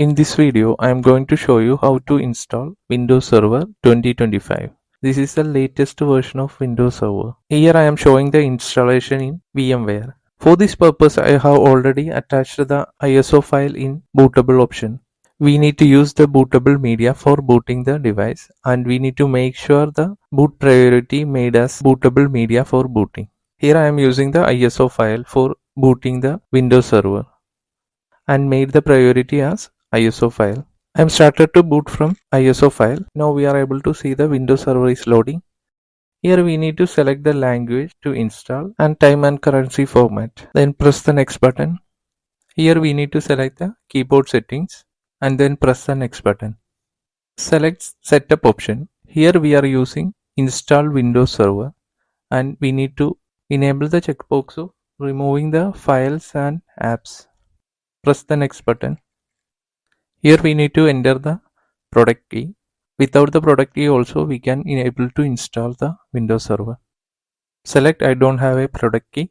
In this video, I am going to show you how to install Windows Server 2025. This is the latest version of Windows Server. Here I am showing the installation in VMware. For this purpose, I have already attached the ISO file in bootable option. We need to use the bootable media for booting the device, and we need to make sure the boot priority made as bootable media for booting. Here I am using the ISO file for booting the Windows Server and made the priority as ISO file. I am started to boot from ISO file. Now we are able to see the Windows Server is loading. Here we need to select the language to install and time and currency format. Then press the next button. Here we need to select the keyboard settings and then press the next button. Select setup option. Here we are using install Windows Server and we need to enable the checkbox of removing the files and apps. Press the next button. Here we need to enter the product key. Without the product key also we can enable to install the Windows Server. Select I don't have a product key.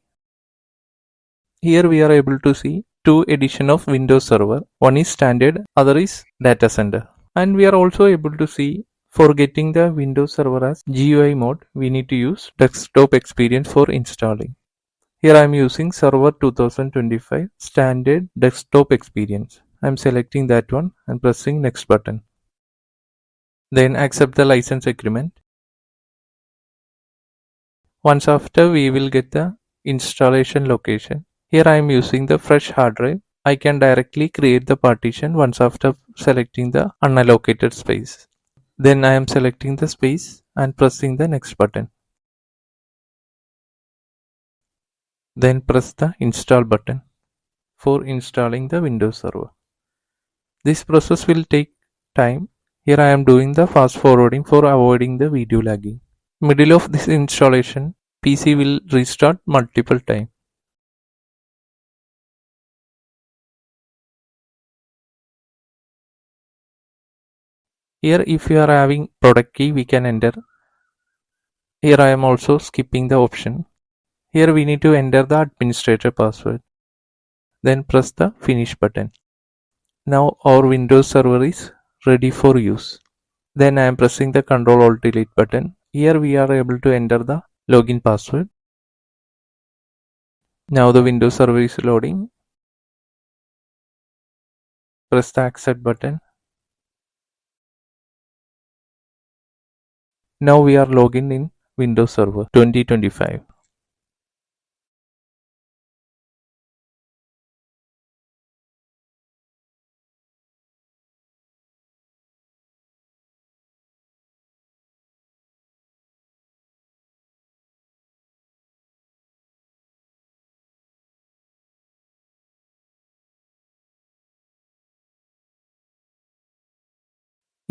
Here we are able to see two edition of Windows Server. One is standard, other is data center. And we are also able to see for getting the Windows Server as GUI mode, we need to use desktop experience for installing. Here I am using Server 2025 standard desktop experience. I am selecting that one and pressing next button. Then accept the license agreement. Once after we will get the installation location. Here I am using the fresh hard drive. I can directly create the partition once after selecting the unallocated space. Then I am selecting the space and pressing the next button. Then press the install button for installing the Windows Server. This process will take time. Here I am doing the fast forwarding for avoiding the video lagging. Middle of this installation, PC will restart multiple times. Here if you are having product key, we can enter. Here I am also skipping the option. Here we need to enter the administrator password. Then press the finish button. Now our Windows Server is ready for use. Then I am pressing the Ctrl Alt Delete button. Here we are able to enter the login password. Now the Windows Server is loading. Press the accept button. Now we are logged in Windows Server 2025.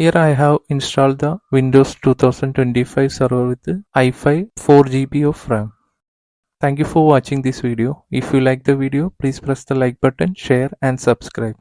Here I have installed the Windows 2025 server with i5 4GB of RAM. Thank you for watching this video. If you like the video, please press the like button, share and subscribe.